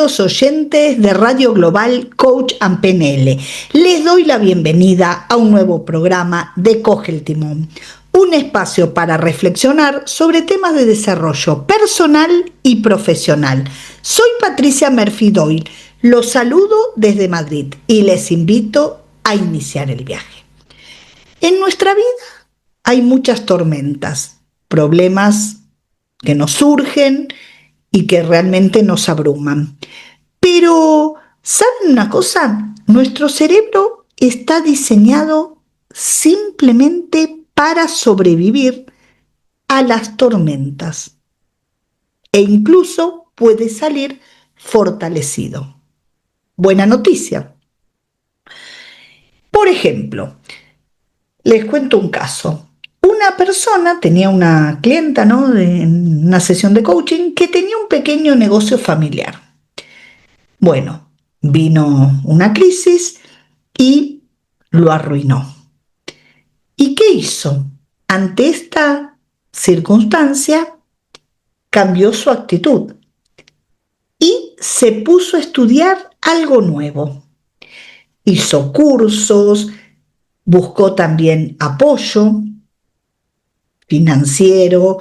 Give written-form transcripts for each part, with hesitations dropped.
queridos oyentes de Radio Global Coach and PNL. Les doy la bienvenida a un nuevo programa de Coge el Timón, un espacio para reflexionar sobre temas de desarrollo personal y profesional. Soy Patricia Murphy Doyle, los saludo desde Madrid y les invito a iniciar el viaje. En nuestra vida hay muchas tormentas, problemas que nos surgen y que realmente nos abruman. Pero, ¿saben una cosa? Nuestro cerebro está diseñado simplemente para sobrevivir a las tormentas e incluso puede salir fortalecido. Buena noticia. Por ejemplo, les cuento un caso. Una persona tenía una clienta, ¿no?, en una sesión de coaching que tenía un pequeño negocio familiar. Bueno, vino una crisis y lo arruinó. ¿Y qué hizo? Ante esta circunstancia, cambió su actitud y se puso a estudiar algo nuevo. Hizo cursos, buscó también apoyo financiero,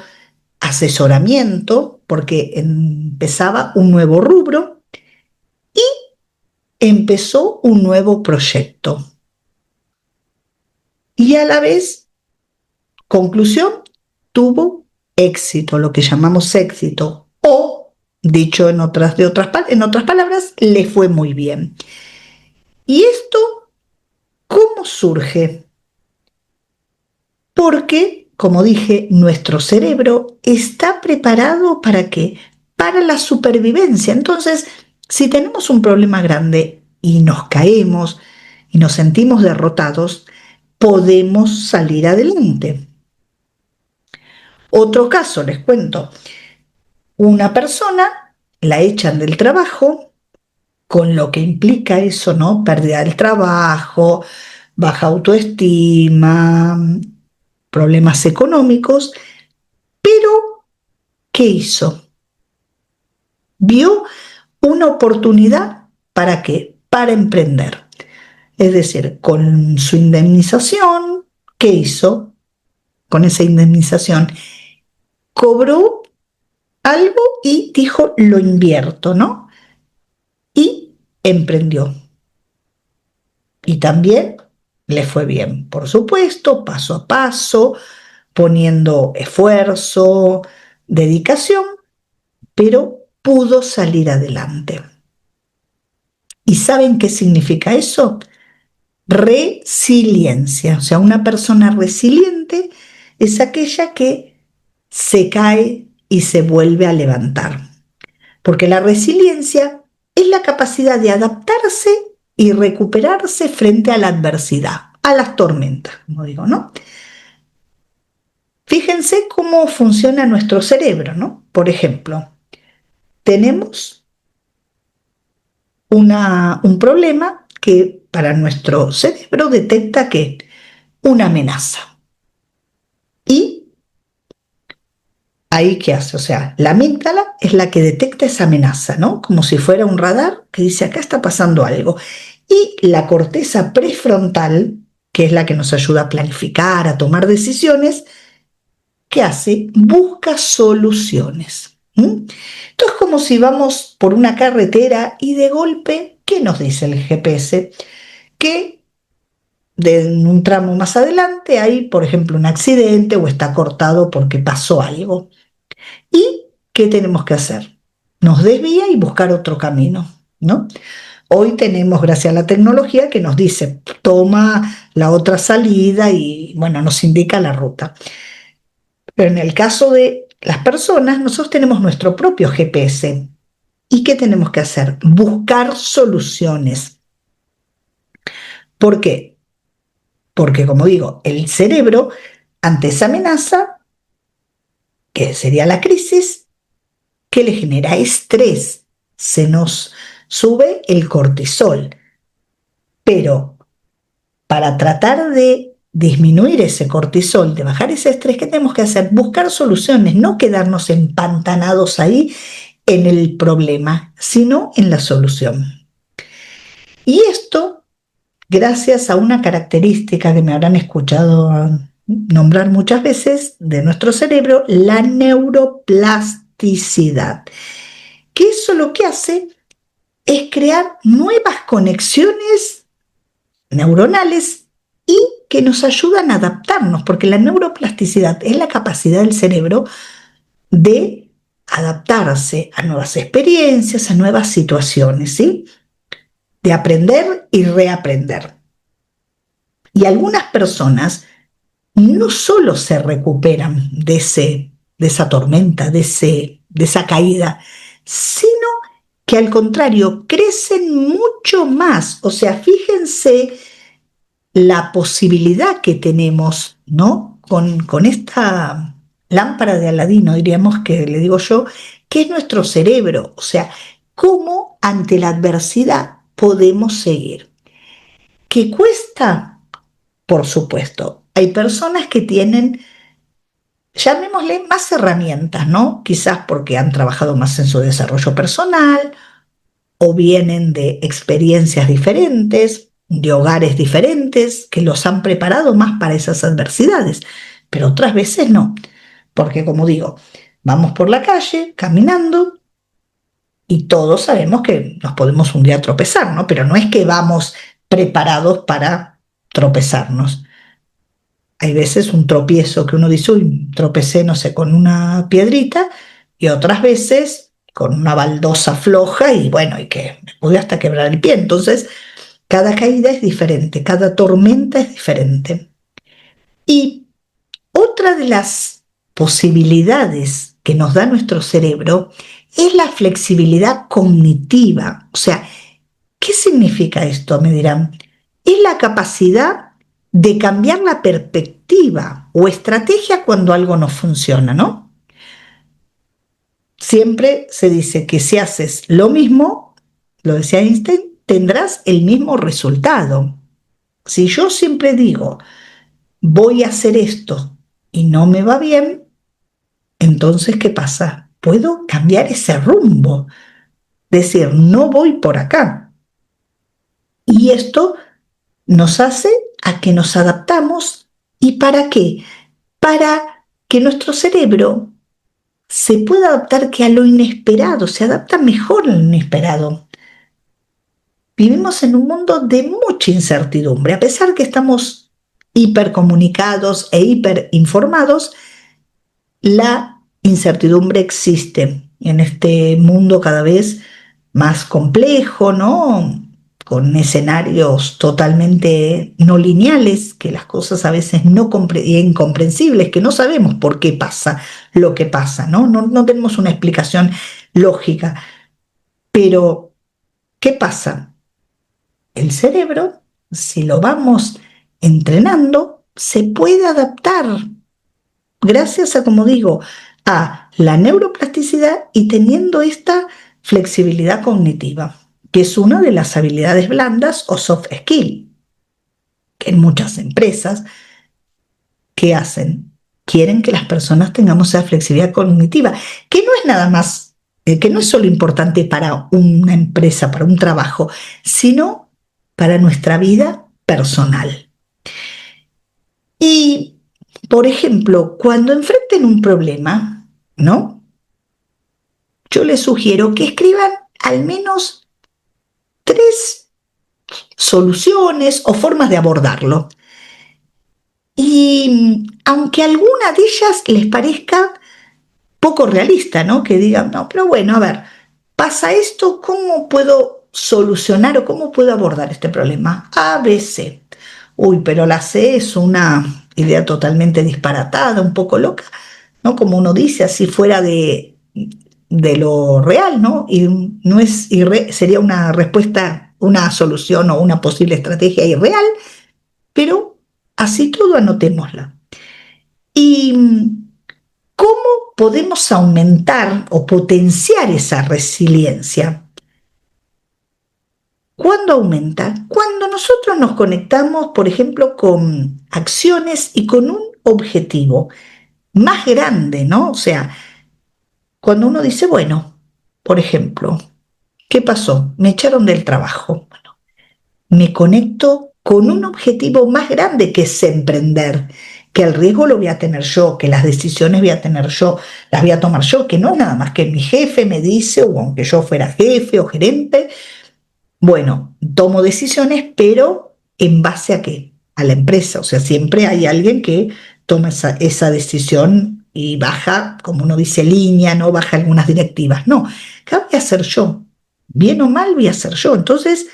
asesoramiento, porque empezaba un nuevo rubro y empezó un nuevo proyecto. Y a la vez, conclusión, tuvo éxito, lo que llamamos éxito, o, dicho en otras palabras, le fue muy bien. ¿Y esto cómo surge? Porque, como dije, nuestro cerebro está preparado ¿para qué? Para la supervivencia. Entonces, si tenemos un problema grande y nos caemos y nos sentimos derrotados, podemos salir adelante. Otro caso, les cuento. Una persona la echan del trabajo, con lo que implica eso, ¿no? Pérdida del trabajo, baja autoestima, problemas económicos, pero ¿qué hizo? Vio una oportunidad ¿para qué? Para emprender. Es decir, con su indemnización, ¿qué hizo? Con esa indemnización, cobró algo y dijo, lo invierto, ¿no? Y emprendió. Y también le fue bien, por supuesto, paso a paso, poniendo esfuerzo, dedicación, pero pudo salir adelante. ¿Y saben qué significa eso? Resiliencia. O sea, una persona resiliente es aquella que se cae y se vuelve a levantar. Porque la resiliencia es la capacidad de adaptarse y recuperarse frente a la adversidad, a las tormentas, como digo, ¿no? Fíjense cómo funciona nuestro cerebro, ¿no? Por ejemplo, tenemos un problema que para nuestro cerebro detecta que una amenaza. ¿Y ahí qué hace? O sea, la amígdala es la que detecta esa amenaza, ¿no? Como si fuera un radar que dice, acá está pasando algo. Y la corteza prefrontal, que es la que nos ayuda a planificar, a tomar decisiones, ¿qué hace? Busca soluciones. Entonces, como si vamos por una carretera y de golpe, ¿qué nos dice el GPS? Que en un tramo más adelante hay, por ejemplo, un accidente o está cortado porque pasó algo. ¿Y qué tenemos que hacer? Nos desvía y buscar otro camino, ¿no? Hoy tenemos, gracias a la tecnología, que nos dice, toma la otra salida y, bueno, nos indica la ruta. Pero en el caso de las personas, nosotros tenemos nuestro propio GPS. ¿Y qué tenemos que hacer? Buscar soluciones. ¿Por qué? Porque, como digo, el cerebro, ante esa amenaza, que sería la crisis, ¿qué le genera? Estrés. Se nos sube el cortisol. Pero para tratar de disminuir ese cortisol, de bajar ese estrés, ¿qué tenemos que hacer? Buscar soluciones, no quedarnos empantanados ahí en el problema, sino en la solución. Y esto, gracias a una característica que me habrán escuchado nombrar muchas veces de nuestro cerebro, la neuroplasticidad, que eso lo que hace es crear nuevas conexiones neuronales y que nos ayudan a adaptarnos, porque la neuroplasticidad es la capacidad del cerebro de adaptarse a nuevas experiencias, a nuevas situaciones, ¿sí? De aprender y reaprender. Y algunas personas no solo se recuperan de esa tormenta, de esa caída, sino que al contrario, crecen mucho más. O sea, fíjense la posibilidad que tenemos, ¿no? Con esta lámpara de Aladino, diríamos que le digo yo, que es nuestro cerebro. O sea, cómo ante la adversidad podemos seguir. ¿Qué cuesta? Por supuesto. Hay personas que tienen, llamémosle, más herramientas, ¿no? Quizás porque han trabajado más en su desarrollo personal o vienen de experiencias diferentes, de hogares diferentes, que los han preparado más para esas adversidades. Pero otras veces no, porque como digo, vamos por la calle caminando y todos sabemos que nos podemos un día tropezar, ¿no? Pero no es que vamos preparados para tropezarnos. Hay veces un tropiezo que uno dice, uy, tropecé, no sé, con una piedrita, y otras veces con una baldosa floja y bueno, y que me pude hasta quebrar el pie. Entonces, cada caída es diferente, cada tormenta es diferente. Y otra de las posibilidades que nos da nuestro cerebro es la flexibilidad cognitiva. O sea, ¿qué significa esto? Me dirán. Es la capacidad de cambiar la perspectiva o estrategia cuando algo no funciona, ¿no? Siempre se dice que si haces lo mismo, lo decía Einstein, tendrás el mismo resultado. Si yo siempre digo, voy a hacer esto y no me va bien, entonces, ¿qué pasa? Puedo cambiar ese rumbo, decir, no voy por acá. Y esto nos hace a que nos adaptamos. ¿Y para qué? Para que nuestro cerebro se pueda adaptar que a lo inesperado, se adapta mejor a lo inesperado. Vivimos en un mundo de mucha incertidumbre, a pesar que estamos hipercomunicados e hiperinformados, la incertidumbre existe en este mundo cada vez más complejo, ¿no? Con escenarios totalmente no lineales, que las cosas a veces incomprensibles, que no sabemos por qué pasa lo que pasa, ¿no? No tenemos una explicación lógica. Pero, ¿qué pasa? El cerebro, si lo vamos entrenando, se puede adaptar gracias a, como digo, a la neuroplasticidad y teniendo esta flexibilidad cognitiva, que es una de las habilidades blandas o soft skill, que en muchas empresas, ¿qué hacen? Quieren que las personas tengamos esa flexibilidad cognitiva, que no es nada más, que no es solo importante para una empresa, para un trabajo, sino para nuestra vida personal. Y, por ejemplo, cuando enfrenten un problema, ¿no? Yo les sugiero que escriban al menos 3 soluciones o formas de abordarlo. Y aunque alguna de ellas les parezca poco realista, ¿no? Que digan, no, pero bueno, a ver, pasa esto, ¿cómo puedo solucionar o cómo puedo abordar este problema? A, B, C. Uy, pero la C es una idea totalmente disparatada, un poco loca, ¿no? Como uno dice, así fuera de lo real, ¿no? Y no es sería una respuesta, una solución o una posible estrategia irreal, pero así todo anotémosla. ¿Y cómo podemos aumentar o potenciar esa resiliencia? ¿Cuándo aumenta? Cuando nosotros nos conectamos, por ejemplo, con acciones y con un objetivo más grande, ¿no? O sea, cuando uno dice, bueno, por ejemplo, ¿qué pasó? Me echaron del trabajo. Bueno, me conecto con un objetivo más grande que es emprender, que el riesgo lo voy a tener yo, que las decisiones voy a tener yo, las voy a tomar yo, que no es nada más que mi jefe me dice, o aunque yo fuera jefe o gerente, bueno, tomo decisiones, pero ¿en base a qué? A la empresa. O sea, siempre hay alguien que toma esa decisión y baja, como uno dice, línea, no baja algunas directivas. No, ¿qué voy a hacer yo? Bien o mal voy a hacer yo. Entonces,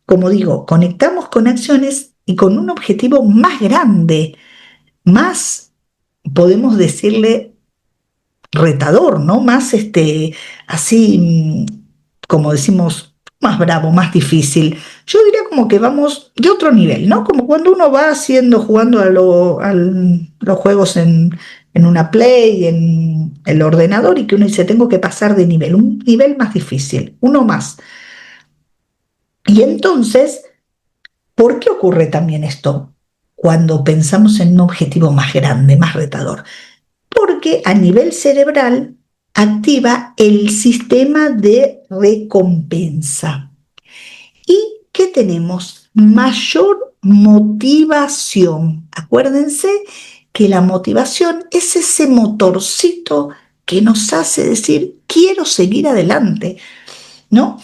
como digo, conectamos con acciones y con un objetivo más grande, más, podemos decirle, retador, ¿no? Más así, como decimos, más bravo, más difícil. Yo diría como que vamos de otro nivel, ¿no? Como cuando uno va haciendo, jugando los juegos en una Play, en el ordenador, y que uno dice, tengo que pasar de nivel, un nivel más difícil, uno más. Y entonces, ¿por qué ocurre también esto? Cuando pensamos en un objetivo más grande, más retador, porque a nivel cerebral activa el sistema de recompensa. ¿Y qué tenemos? Mayor motivación. Acuérdense que la motivación es ese motorcito que nos hace decir, quiero seguir adelante, ¿no?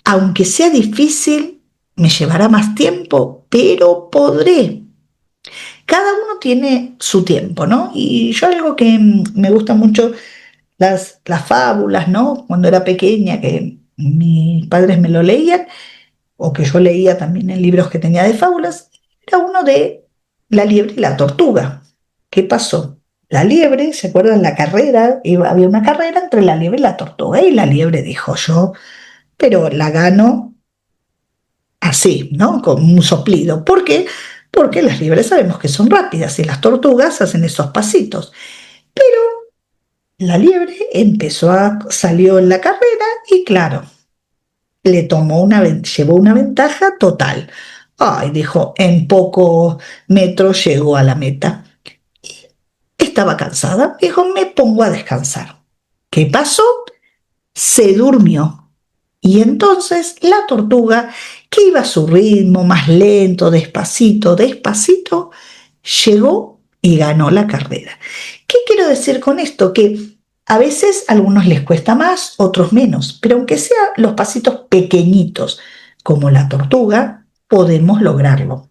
Aunque sea difícil, me llevará más tiempo, pero podré. Cada uno tiene su tiempo, ¿no? Y yo algo que me gusta mucho, las fábulas, ¿no? Cuando era pequeña, que mis padres me lo leían, o que yo leía también en libros que tenía de fábulas, era uno de la liebre y la tortuga. ¿Qué pasó? La liebre, ¿se acuerdan? La carrera, había una carrera entre la liebre y la tortuga, y la liebre dijo yo, pero la gano así, ¿no? Con un soplido. ¿Por qué? Porque las liebres sabemos que son rápidas y las tortugas hacen esos pasitos. Pero la liebre salió en la carrera y claro, llevó una ventaja total. Ay, dijo, en pocos metros llegó a la meta. Estaba cansada, dijo, me pongo a descansar. ¿Qué pasó? Se durmió. Y entonces la tortuga, que iba a su ritmo, más lento, despacito, despacito, llegó y ganó la carrera. ¿Qué quiero decir con esto? Que a veces a algunos les cuesta más, otros menos, pero aunque sean los pasitos pequeñitos, como la tortuga, podemos lograrlo,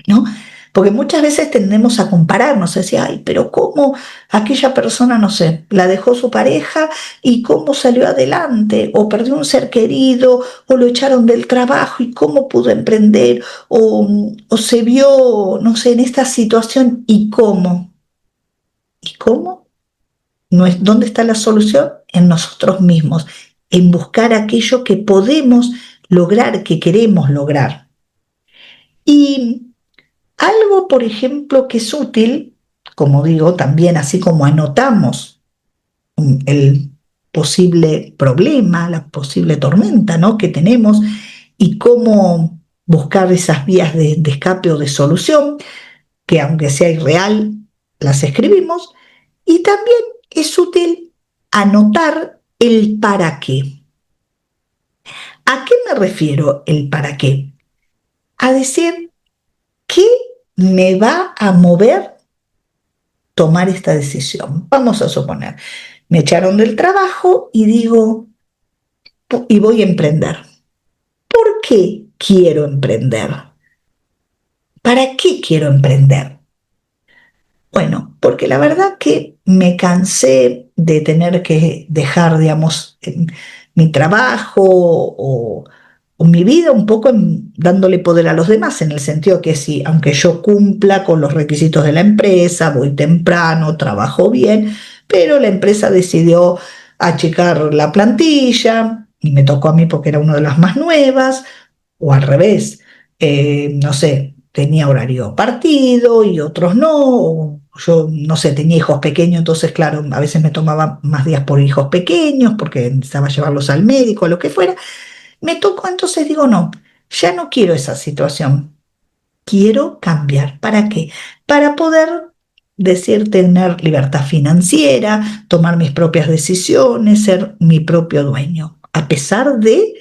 ¿no? Porque muchas veces tendemos a compararnos, a decir, ay, pero ¿cómo aquella persona, no sé, la dejó su pareja y cómo salió adelante? O perdió un ser querido, o lo echaron del trabajo y cómo pudo emprender, o se vio, no sé, en esta situación y cómo. ¿Y cómo? No es, ¿dónde está la solución? En nosotros mismos, en buscar aquello que podemos lograr, que queremos lograr. Y algo, por ejemplo, que es útil, como digo, también así como anotamos el posible problema, la posible tormenta, ¿no?, que tenemos y cómo buscar esas vías de escape o de solución, que aunque sea irreal, las escribimos, y también es útil anotar el para qué. ¿A qué me refiero el para qué? A decir, ¿qué me va a mover tomar esta decisión? Vamos a suponer, me echaron del trabajo y digo, y voy a emprender. ¿Por qué quiero emprender? ¿Para qué quiero emprender? Bueno, porque la verdad que me cansé de tener que dejar, digamos, mi trabajo o mi vida un poco dándole poder a los demás, en el sentido que sí, aunque yo cumpla con los requisitos de la empresa, voy temprano, trabajo bien, pero la empresa decidió achicar la plantilla y me tocó a mí porque era una de las más nuevas, o al revés, no sé, tenía horario partido y otros no, o yo no sé, tenía hijos pequeños, entonces claro, a veces me tomaba más días por hijos pequeños porque necesitaba llevarlos al médico o lo que fuera. Me tocó, entonces digo, no, ya no quiero esa situación, quiero cambiar. ¿Para qué? Para poder decir tener libertad financiera, tomar mis propias decisiones, ser mi propio dueño, a pesar de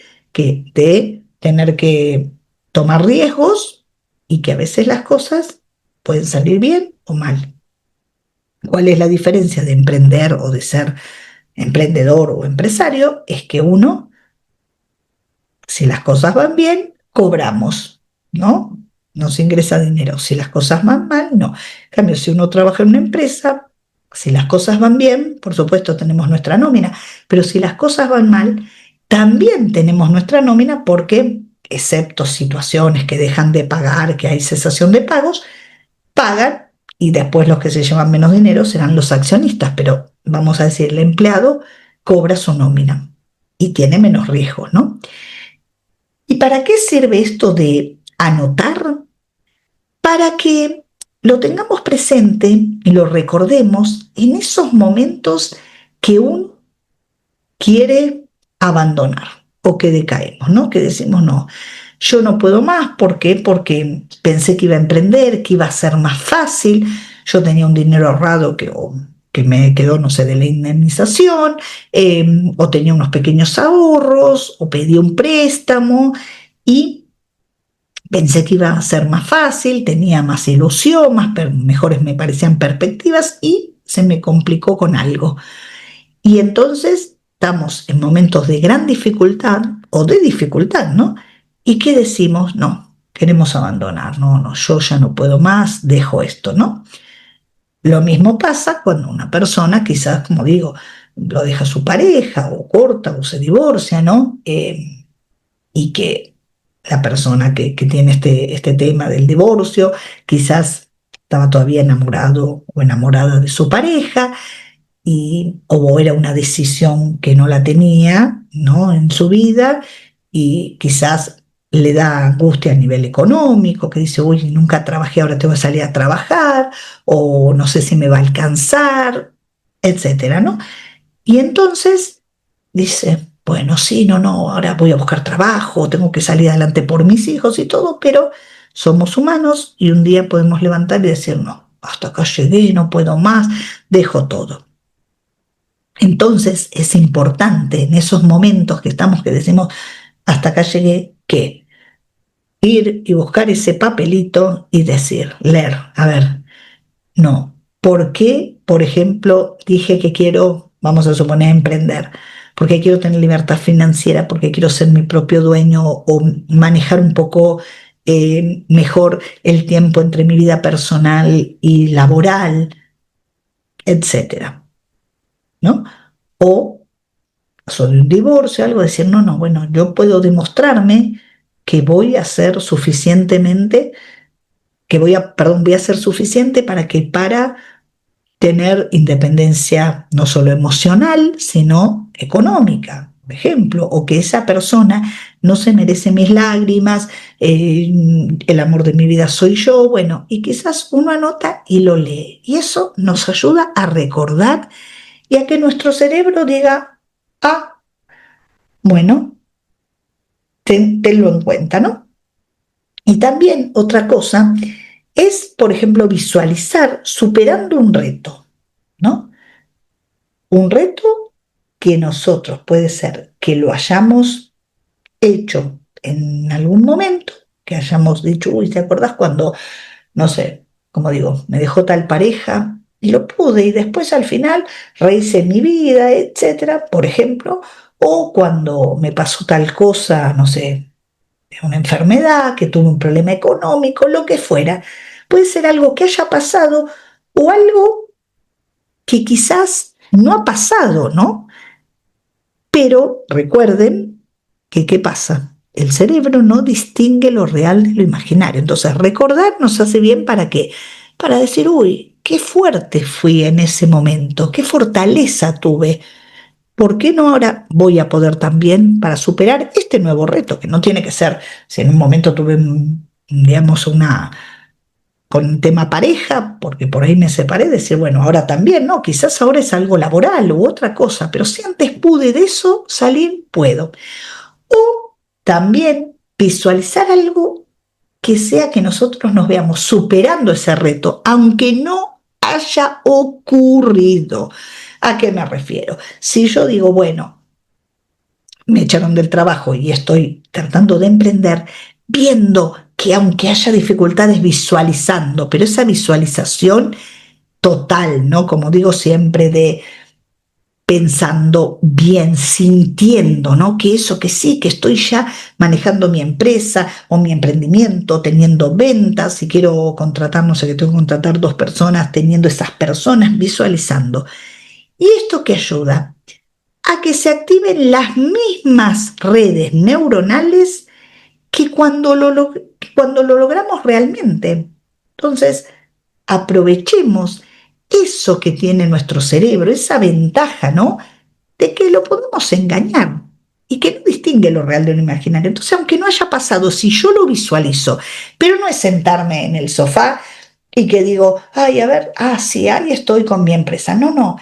tener que tomar riesgos y que a veces las cosas pueden salir bien o mal. ¿Cuál es la diferencia de emprender o de ser emprendedor o empresario? Es que uno, si las cosas van bien, cobramos, ¿no? Nos ingresa dinero. Si las cosas van mal, no. En cambio, si uno trabaja en una empresa, si las cosas van bien, por supuesto tenemos nuestra nómina, pero si las cosas van mal, también tenemos nuestra nómina porque, excepto situaciones que dejan de pagar, que hay cesación de pagos, pagan y después los que se llevan menos dinero serán los accionistas, pero vamos a decir, el empleado cobra su nómina y tiene menos riesgo, ¿no? ¿Y para qué sirve esto de anotar? Para que lo tengamos presente y lo recordemos en esos momentos que uno quiere abandonar o que decaemos, ¿no? Que decimos, no, yo no puedo más. ¿Por qué? Porque pensé que iba a emprender, que iba a ser más fácil. Yo tenía un dinero ahorrado que me quedó, no sé, de la indemnización, o tenía unos pequeños ahorros, o pedí un préstamo y pensé que iba a ser más fácil, tenía más ilusión, mejores me parecían perspectivas y se me complicó con algo. Y entonces estamos en momentos de gran dificultad o de dificultad, ¿no? ¿Y qué decimos? No, queremos abandonar, no, no, yo ya no puedo más, dejo esto, ¿no? Lo mismo pasa cuando una persona, quizás, como digo, lo deja su pareja o corta o se divorcia, ¿no? Y que la persona que tiene este tema del divorcio, quizás estaba todavía enamorado o enamorada de su pareja, o era una decisión que no la tenía, ¿no? En su vida, y quizás le da angustia a nivel económico, que dice, uy, nunca trabajé, ahora tengo que salir a trabajar, o no sé si me va a alcanzar, etcétera, ¿no? Y entonces dice, bueno, sí, no, no, ahora voy a buscar trabajo, tengo que salir adelante por mis hijos y todo, pero somos humanos y un día podemos levantar y decir, no, hasta acá llegué, no puedo más, dejo todo. Entonces es importante en esos momentos que estamos, que decimos, hasta acá llegué, que ir y buscar ese papelito y decir, leer, a ver, no, ¿por qué, por ejemplo, dije que quiero, vamos a suponer, emprender? Porque quiero tener libertad financiera, porque quiero ser mi propio dueño o manejar un poco mejor el tiempo entre mi vida personal y laboral, etcétera, ¿no? O sobre un divorcio, algo, decir, no, no, bueno, yo puedo demostrarme que voy a ser suficientemente, voy a ser suficiente para tener independencia no solo emocional, sino económica, por ejemplo, o que esa persona no se merece mis lágrimas, el amor de mi vida soy yo, bueno, y quizás uno anota y lo lee, y eso nos ayuda a recordar y a que nuestro cerebro diga, ah, bueno, tenlo en cuenta, ¿no? Y también otra cosa es, por ejemplo, visualizar superando un reto, ¿no? Un reto que nosotros puede ser que lo hayamos hecho en algún momento, que hayamos dicho, uy, ¿te acordás cuando, no sé, como digo, me dejó tal pareja y lo pude y después al final rehice mi vida, etcétera, por ejemplo, o cuando me pasó tal cosa, no sé, una enfermedad, que tuve un problema económico, lo que fuera. Puede ser algo que haya pasado o algo que quizás no ha pasado, ¿no? Pero recuerden que, ¿qué pasa? El cerebro no distingue lo real de lo imaginario. Entonces, recordar nos hace bien ¿para qué? Para decir, uy, qué fuerte fui en ese momento, qué fortaleza tuve. ¿Por qué no ahora voy a poder también para superar este nuevo reto? Que no tiene que ser, si en un momento tuve, digamos, con un tema pareja, porque por ahí me separé, decir, bueno, ahora también, no, quizás ahora es algo laboral u otra cosa, pero si antes pude de eso salir, puedo. O también visualizar algo que sea que nosotros nos veamos superando ese reto, aunque no haya ocurrido. ¿A qué me refiero? Si yo digo, bueno, me echaron del trabajo y estoy tratando de emprender, viendo que aunque haya dificultades visualizando, pero esa visualización total, ¿no? Como digo siempre, de pensando bien, sintiendo, ¿no? Que eso, que sí, que estoy ya manejando mi empresa o mi emprendimiento, teniendo ventas, si quiero contratar, no sé, que tengo que contratar 2 personas, teniendo esas personas, visualizando. ¿Y esto qué ayuda? A que se activen las mismas redes neuronales que cuando lo logramos realmente. Entonces, aprovechemos eso que tiene nuestro cerebro, esa ventaja, ¿no? De que lo podemos engañar y que no distingue lo real de lo imaginario. Entonces, aunque no haya pasado, si yo lo visualizo, pero no es sentarme en el sofá y que digo, ay, a ver, sí, ahí estoy con mi empresa. No, no,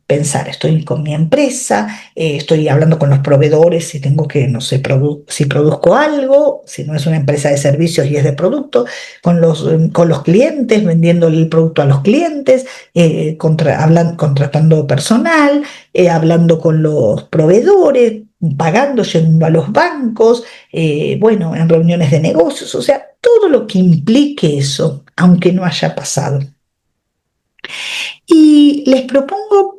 pensar, estoy con mi empresa, estoy hablando con los proveedores si tengo que, no sé, si produzco algo, si no es una empresa de servicios y es de producto, con los clientes, vendiendo el producto a los clientes, contratando personal, hablando con los proveedores, pagando, yendo a los bancos, bueno, en reuniones de negocios, o sea, todo lo que implique eso, aunque no haya pasado. Y les propongo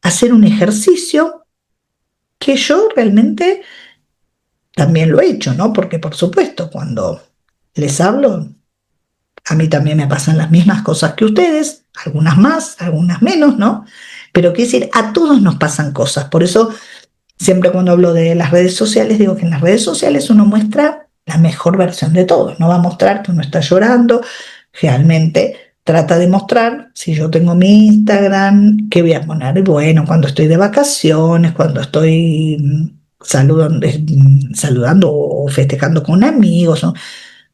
hacer un ejercicio que yo realmente también lo he hecho, ¿no? Porque por supuesto, cuando les hablo, a mí también me pasan las mismas cosas que ustedes, algunas más, algunas menos, ¿no? Pero quiero decir, a todos nos pasan cosas. Por eso, siempre cuando hablo de las redes sociales, digo que en las redes sociales uno muestra la mejor versión de todos. No va a mostrar que uno está llorando, realmente trata de mostrar, si yo tengo mi Instagram, ¿qué voy a poner? Bueno, cuando estoy de vacaciones, cuando estoy saludando o festejando con amigos, ¿no?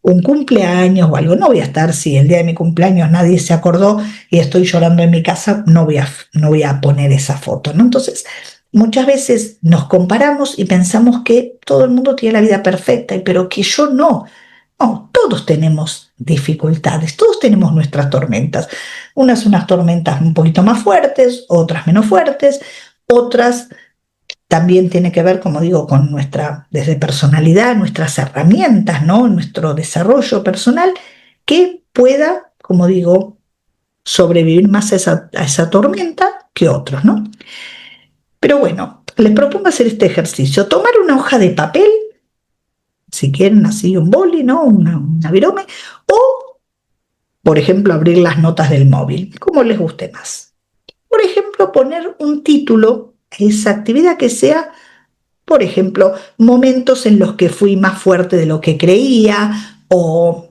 Un cumpleaños o algo. No voy a estar, si el día de mi cumpleaños nadie se acordó y estoy llorando en mi casa, no voy a poner esa foto, ¿no? Entonces, muchas veces nos comparamos y pensamos que todo el mundo tiene la vida perfecta, pero que yo no. No, todos tenemos dificultades, todos tenemos nuestras tormentas. Unas tormentas un poquito más fuertes, otras menos fuertes, otras también tiene que ver, como digo, con nuestra, desde personalidad, nuestras herramientas, ¿no? Nuestro desarrollo personal, que pueda, como digo, sobrevivir más a esa tormenta que otros, ¿no? Pero bueno, les propongo hacer este ejercicio, tomar una hoja de papel, si quieren así un boli, ¿no? Una virome, o, por ejemplo, abrir las notas del móvil, como les guste más. Por ejemplo, poner un título a esa actividad que sea, por ejemplo, momentos en los que fui más fuerte de lo que creía, o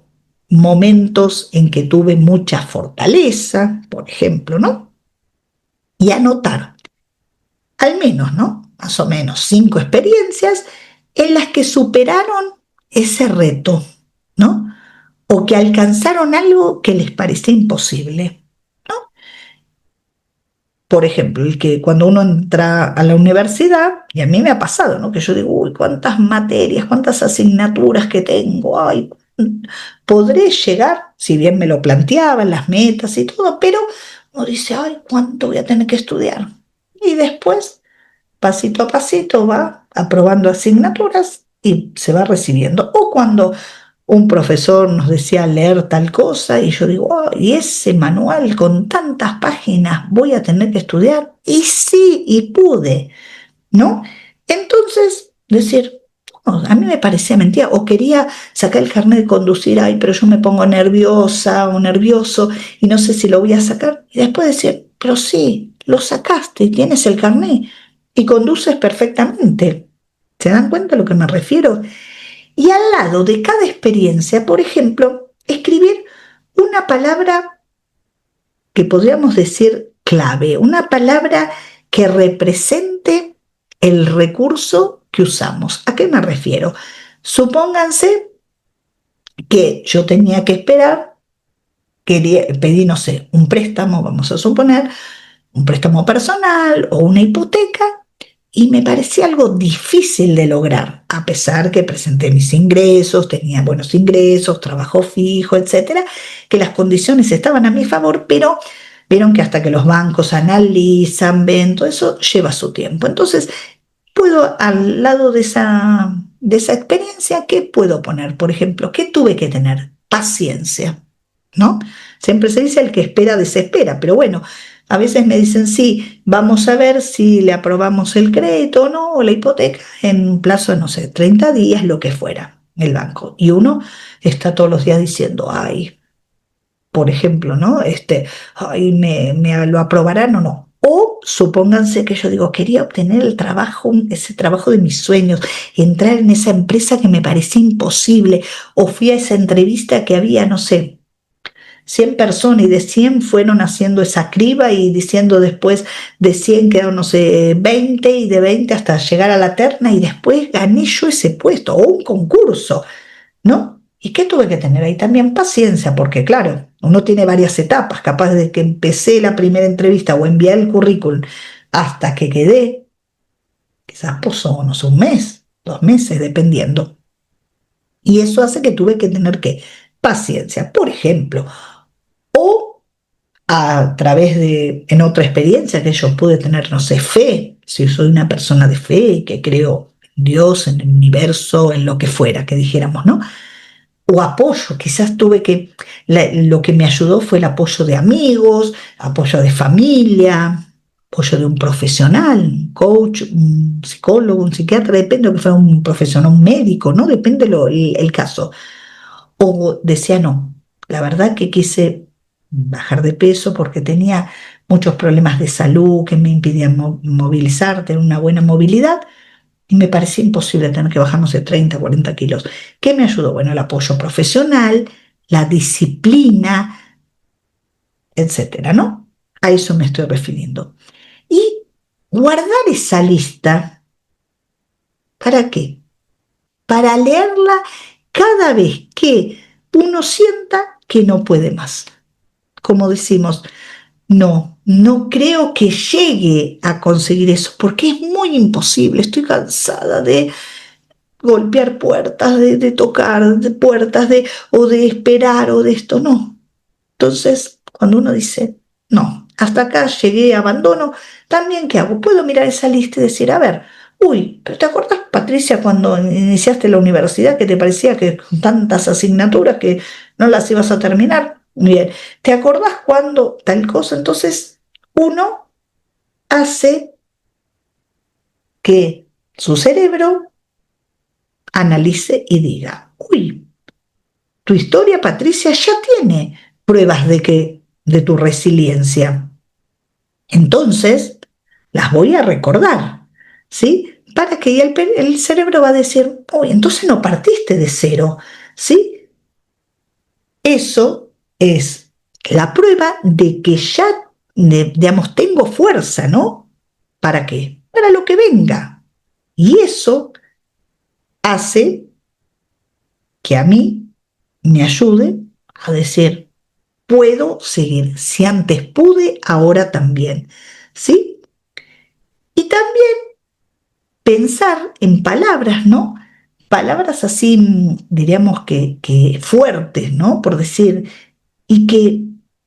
momentos en que tuve mucha fortaleza, por ejemplo, ¿no? Y anotar al menos, ¿no? Más o menos 5 experiencias en las que superaron ese reto, ¿no? O que alcanzaron algo que les parecía imposible, ¿no? Por ejemplo, el que cuando uno entra a la universidad, y a mí me ha pasado, ¿no? Que yo digo, uy, cuántas materias, cuántas asignaturas que tengo, ay, podré llegar, si bien me lo planteaban las metas y todo, pero uno dice, ay, ¿cuánto voy a tener que estudiar? Y después, pasito a pasito, va aprobando asignaturas y se va recibiendo. O cuando un profesor nos decía leer tal cosa y yo digo, oh, y ese manual con tantas páginas voy a tener que estudiar. Y sí, y pude, ¿no? Entonces, decir, oh, a mí me parecía mentira, o quería sacar el carnet de conducir, ay, pero yo me pongo nerviosa o nervioso y no sé si lo voy a sacar. Y después decir, pero sí, lo sacaste, tienes el carnet y conduces perfectamente. ¿Se dan cuenta a lo que me refiero? Y al lado de cada experiencia, por ejemplo, escribir una palabra que podríamos decir clave, una palabra que represente el recurso que usamos. ¿A qué me refiero? Supónganse que yo tenía que esperar, pedí, no sé, un préstamo, vamos a suponer, un préstamo personal o una hipoteca, y me parecía algo difícil de lograr, a pesar que presenté mis ingresos, tenía buenos ingresos, trabajo fijo, etcétera, que las condiciones estaban a mi favor, pero vieron que hasta que los bancos analizan, ven, todo eso lleva su tiempo. Entonces, puedo, al lado de esa experiencia, ¿qué puedo poner? Por ejemplo, ¿qué tuve que tener? Paciencia, ¿no? Siempre se dice el que espera desespera, pero bueno, a veces me dicen, sí, vamos a ver si le aprobamos el crédito o no, o la hipoteca, en un plazo de, no sé, 30 días, lo que fuera, el banco. Y uno está todos los días diciendo, ay, por ejemplo, ¿no? Ay, ¿me lo aprobarán o no? O supónganse que yo digo, quería obtener el trabajo, ese trabajo de mis sueños, entrar en esa empresa que me parecía imposible, o fui a esa entrevista que había, no sé, 100 personas y de 100 fueron haciendo esa criba y diciendo después de 100 quedaron, no sé, 20 y de 20 hasta llegar a la terna y después gané yo ese puesto o un concurso, ¿no? ¿Y qué tuve que tener ahí también? Paciencia, porque claro, uno tiene varias etapas, capaz de que empecé la primera entrevista o envié el currículum hasta que quedé, quizás pasó, no sé, un mes, 2 meses, dependiendo. Y eso hace que tuve que tener que paciencia, por ejemplo, o a través de, en otra experiencia que yo pude tener, no sé, fe, si soy una persona de fe, que creo en Dios, en el universo, en lo que fuera, que dijéramos, ¿no? O apoyo, quizás lo que me ayudó fue el apoyo de amigos, apoyo de familia, apoyo de un profesional, un coach, un psicólogo, un psiquiatra, depende de que fuera un profesional, un médico, ¿no? Depende el caso. O decía, no, la verdad que quise bajar de peso porque tenía muchos problemas de salud que me impidían movilizar, tener una buena movilidad, y me parecía imposible tener que bajar, no sé, 30, 40 kilos. ¿Qué me ayudó? Bueno, el apoyo profesional, la disciplina, etcétera, ¿no? A eso me estoy refiriendo. Y guardar esa lista, ¿para qué? Para leerla cada vez que uno sienta que no puede más. Como decimos, no creo que llegue a conseguir eso, porque es muy imposible. Estoy cansada de golpear puertas, de tocar de puertas, o de esperar, o de esto, no. Entonces, cuando uno dice, no, hasta acá llegué, abandono, también, ¿qué hago? Puedo mirar esa lista y decir, a ver, uy, pero ¿te acuerdas, Patricia, cuando iniciaste la universidad que te parecía que con tantas asignaturas que no las ibas a terminar? Bien, ¿te acordás cuando tal cosa? Entonces, uno hace que su cerebro analice y diga, uy, tu historia, Patricia, ya tiene pruebas de tu resiliencia. Entonces, las voy a recordar, ¿sí? Para que el cerebro va a decir, uy, entonces no partiste de cero, ¿sí? Eso es la prueba de que ya, digamos, tengo fuerza, ¿no? ¿Para qué? Para lo que venga. Y eso hace que a mí me ayude a decir, puedo seguir. Si antes pude, ahora también. ¿Sí? Y también pensar en palabras, ¿no? Palabras así, diríamos que fuertes, ¿no? Por decir, y que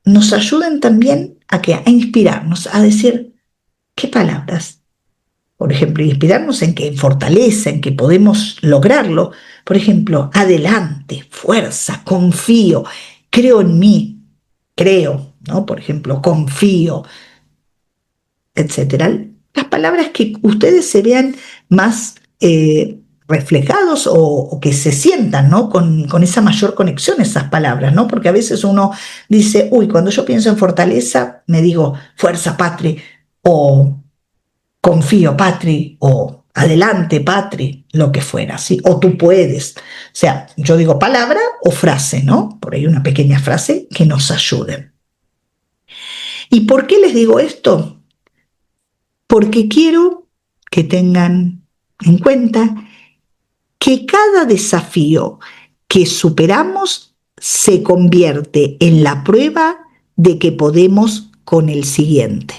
nos ayuden también a inspirarnos, a decir, ¿qué palabras? Por ejemplo, inspirarnos en que en fortaleza, en que podemos lograrlo. Por ejemplo, adelante, fuerza, confío, creo en mí, creo, ¿no? Por ejemplo, confío, etcétera. Las palabras que ustedes se vean más reflejados o que se sientan, ¿no? Con esa mayor conexión, esas palabras, ¿no? Porque a veces uno dice, uy, cuando yo pienso en fortaleza, me digo, fuerza, Patri, o confío, Patri, o adelante, Patri, lo que fuera, ¿sí? O tú puedes. O sea, yo digo palabra o frase, ¿no? Por ahí una pequeña frase que nos ayude. ¿Y por qué les digo esto? Porque quiero que tengan en cuenta que cada desafío que superamos se convierte en la prueba de que podemos con el siguiente.